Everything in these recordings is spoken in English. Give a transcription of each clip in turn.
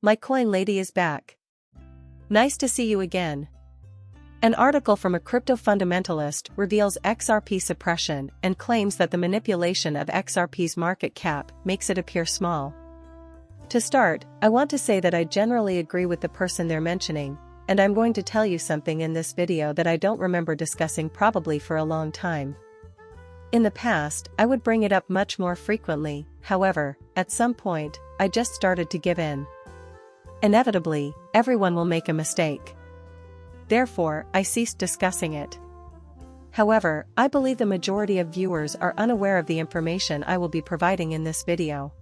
My coin lady is back. Nice to see you again. An article from a crypto fundamentalist reveals Xrp suppression and claims that the manipulation of Xrp's market cap makes it appear small. To start, I want to say that I generally agree with the person they're mentioning, and I'm going to tell you something in this video that I don't remember discussing probably for a long time. In the past, I would bring it up much more frequently, however, at some point, I just started to give in. Inevitably, everyone will make a mistake. Therefore, I ceased discussing it. However, I believe the majority of viewers are unaware of the information I will be providing in this video.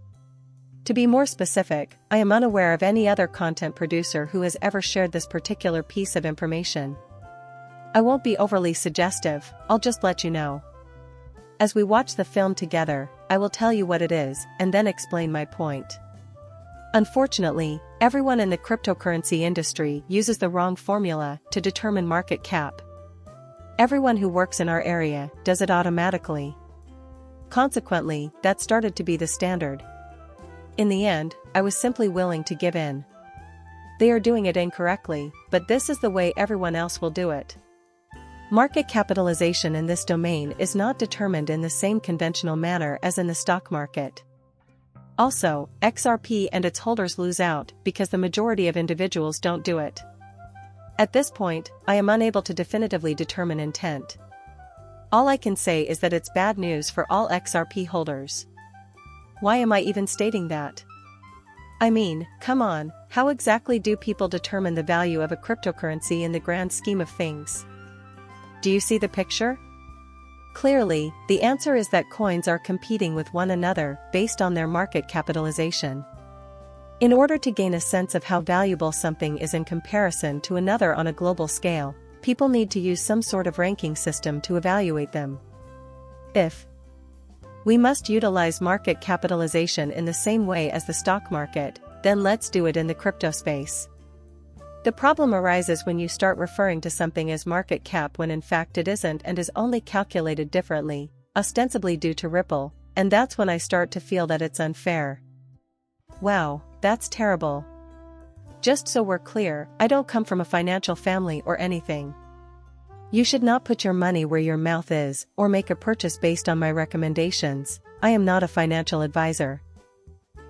To be more specific, I am unaware of any other content producer who has ever shared this particular piece of information. I won't be overly suggestive, I'll just let you know. As we watch the film together, I will tell you what it is, and then explain my point. Unfortunately, everyone in the cryptocurrency industry uses the wrong formula to determine market cap. Everyone who works in our area does it automatically. Consequently, that started to be the standard. In the end, I was simply willing to give in. They are doing it incorrectly, but this is the way everyone else will do it. Market capitalization in this domain is not determined in the same conventional manner as in the stock market. Also, Xrp and its holders lose out because the majority of individuals don't do it. At this point, I am unable to definitively determine intent. All I can say is that it's bad news for all Xrp holders. Why am I even stating that? I mean, come on, how exactly do people determine the value of a cryptocurrency in the grand scheme of things? Do you see the picture? Clearly, the answer is that coins are competing with one another based on their market capitalization. In order to gain a sense of how valuable something is in comparison to another on a global scale, people need to use some sort of ranking system to evaluate them. If we must utilize market capitalization in the same way as the stock market, then let's do it in the crypto space. The problem arises when you start referring to something as market cap when in fact it isn't and is only calculated differently, ostensibly due to Ripple, and that's when I start to feel that it's unfair. Wow, that's terrible. Just so we're clear, I don't come from a financial family or anything. You should not put your money where your mouth is, or make a purchase based on my recommendations. I am not a financial advisor.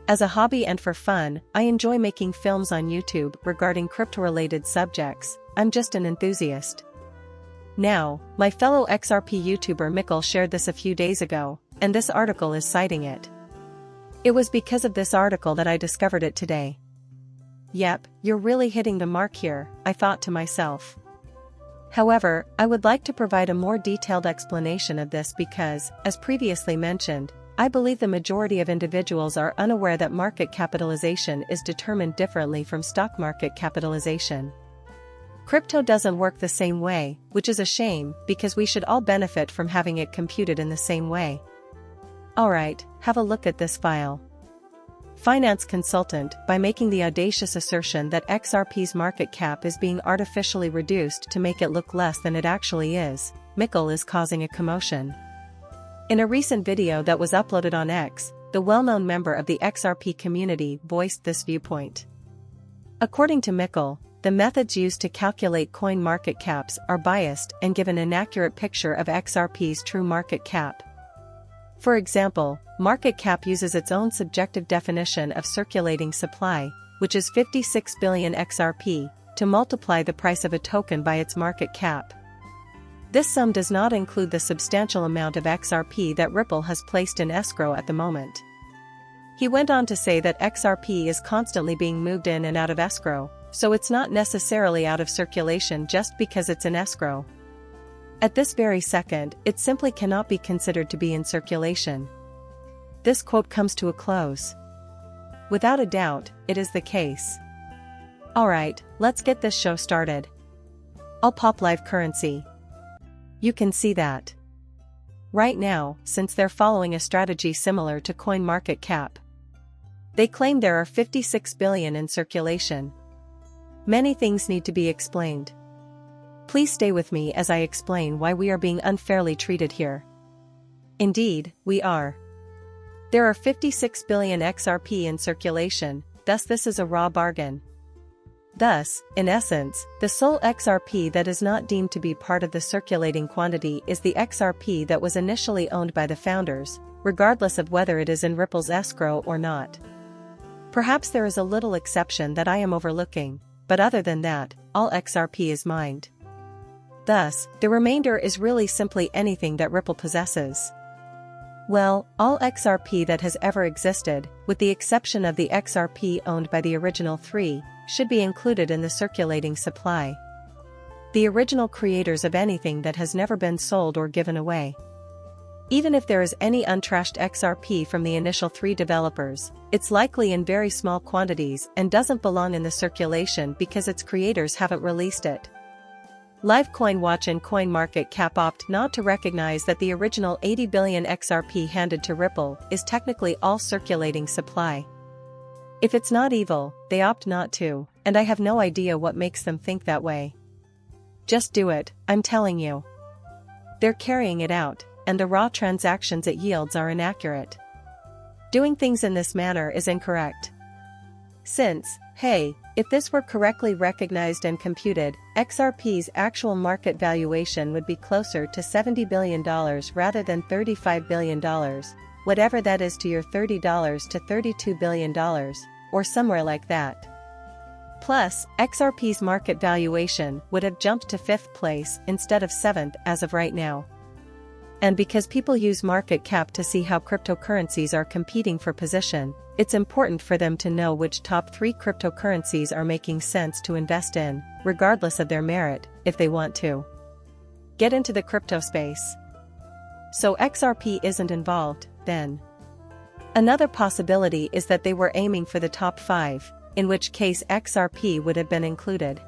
As a hobby and for fun, I enjoy making films on YouTube regarding crypto-related subjects. I'm just an enthusiast. Now, my fellow Xrp YouTuber Mikkel shared this a few days ago, and this article is citing it. It was because of this article that I discovered it today. Yep, you're really hitting the mark here, I thought to myself. However, I would like to provide a more detailed explanation of this because, as previously mentioned, I believe the majority of individuals are unaware that market capitalization is determined differently from stock market capitalization. Crypto doesn't work the same way, which is a shame because we should all benefit from having it computed in the same way. Alright, have a look at this file. Finance consultant, by making the audacious assertion that Xrp's market cap is being artificially reduced to make it look less than it actually is, Mikkel is causing a commotion. In a recent video that was uploaded on X, the well-known member of the Xrp community voiced this viewpoint. According to Mikkel, the methods used to calculate coin market caps are biased and give an inaccurate picture of Xrp's true market cap. For example, market cap uses its own subjective definition of circulating supply, which is 56 billion Xrp, to multiply the price of a token by its market cap. This sum does not include the substantial amount of Xrp that Ripple has placed in escrow at the moment. He went on to say that Xrp is constantly being moved in and out of escrow, so it's not necessarily out of circulation just because it's in escrow. At this very second, it simply cannot be considered to be in circulation. This quote comes to a close. Without a doubt, it is the case. Alright, let's get this show started. I'll pop live currency. You can see that. Right now, since they're following a strategy similar to coin market cap. They claim there are 56 billion in circulation. Many things need to be explained. Please stay with me as I explain why we are being unfairly treated here. Indeed, we are. There are 56 billion XRP in circulation, thus this is a raw bargain. Thus, in essence, the sole XRP that is not deemed to be part of the circulating quantity is the XRP that was initially owned by the founders, regardless of whether it is in Ripple's escrow or not. Perhaps there is a little exception that I am overlooking, but other than that, all XRP is mined. Thus, the remainder is really simply anything that Ripple possesses. Well, all XRP that has ever existed, with the exception of the XRP owned by the original three, should be included in the circulating supply. The original creators of anything that has never been sold or given away. Even if there is any untrashed XRP from the initial three developers, it's likely in very small quantities and doesn't belong in the circulation because its creators haven't released it. Live CoinWatch and CoinMarketCap opt not to recognize that the original 80 billion XRP handed to Ripple is technically all circulating supply. If it's not evil, they opt not to, and I have no idea what makes them think that way. Just do it, I'm telling you. They're carrying it out, and the raw transactions it yields are inaccurate. Doing things in this manner is incorrect. Since, hey, if this were correctly recognized and computed, XRP's actual market valuation would be closer to $70 billion rather than $35 billion, whatever that is to your $30 to $32 billion, or somewhere like that. Plus, XRP's market valuation would have jumped to 5th place instead of 7th as of right now. And because people use market cap to see how cryptocurrencies are competing for position, it's important for them to know which top 3 cryptocurrencies are making sense to invest in, regardless of their merit, if they want to get into the crypto space. So XRP isn't involved, then. Another possibility is that they were aiming for the top 5, in which case XRP would have been included.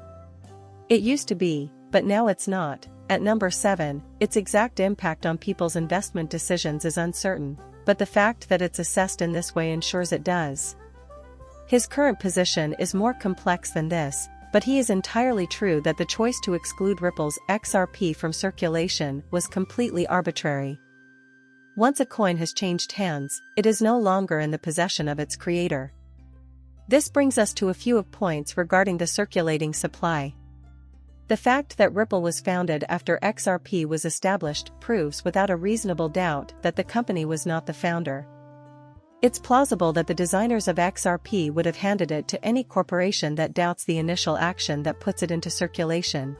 It used to be, but now it's not. At number 7, its exact impact on people's investment decisions is uncertain, but the fact that it's assessed in this way ensures it does. His current position is more complex than this, but he is entirely true that the choice to exclude Ripple's XRP from circulation was completely arbitrary. Once a coin has changed hands, it is no longer in the possession of its creator. This brings us to a few of points regarding the circulating supply. The fact that Ripple was founded after XRP was established proves without a reasonable doubt that the company was not the founder. It's plausible that the designers of XRP would have handed it to any corporation that doubts the initial action that puts it into circulation.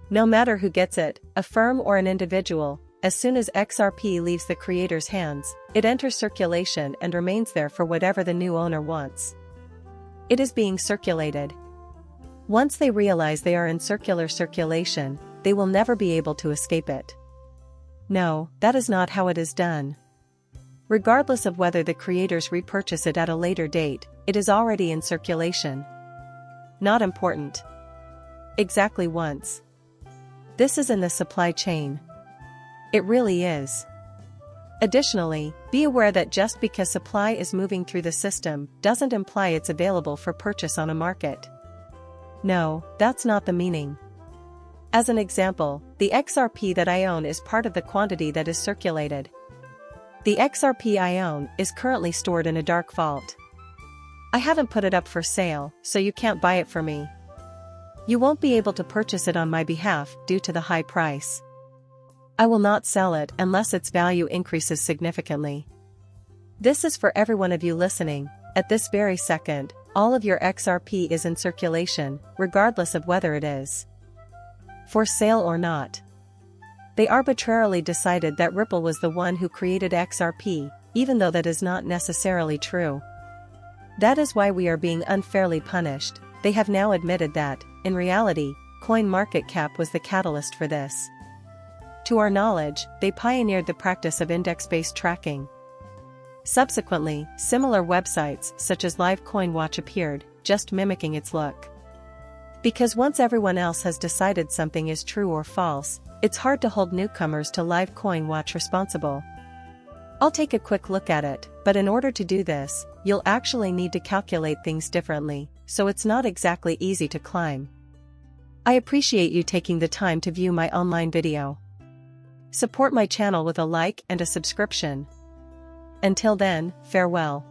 No matter who gets it, a firm or an individual, as soon as XRP leaves the creator's hands, it enters circulation and remains there for whatever the new owner wants. It is being circulated. Once they realize they are in circular circulation, they will never be able to escape it. No, that is not how it is done. Regardless of whether the creators repurchase it at a later date, it is already in circulation. Not important. Exactly once. This is in the supply chain. It really is. Additionally, be aware that just because supply is moving through the system doesn't imply it's available for purchase on a market. No, that's not the meaning. As an example, the XRP that I own is part of the quantity that is circulated. The XRP I own is currently stored in a dark vault. I haven't put it up for sale, so you can't buy it for me. You won't be able to purchase it on my behalf due to the high price. I will not sell it unless its value increases significantly. This is for every one of you listening. At this very second, all of your XRP is in circulation, regardless of whether it is for sale or not. They arbitrarily decided that Ripple was the one who created XRP, even though that is not necessarily true. That is why we are being unfairly punished. They have now admitted that, in reality, CoinMarketCap was the catalyst for this. To our knowledge, they pioneered the practice of index-based tracking. Subsequently, similar websites such as Live CoinWatch appeared, just mimicking its look. Because once everyone else has decided something is true or false, it's hard to hold newcomers to Live CoinWatch responsible. I'll take a quick look at it, but in order to do this, you'll actually need to calculate things differently, so it's not exactly easy to climb. I appreciate you taking the time to view my online video. Support my channel with a like and a subscription. Until then, farewell.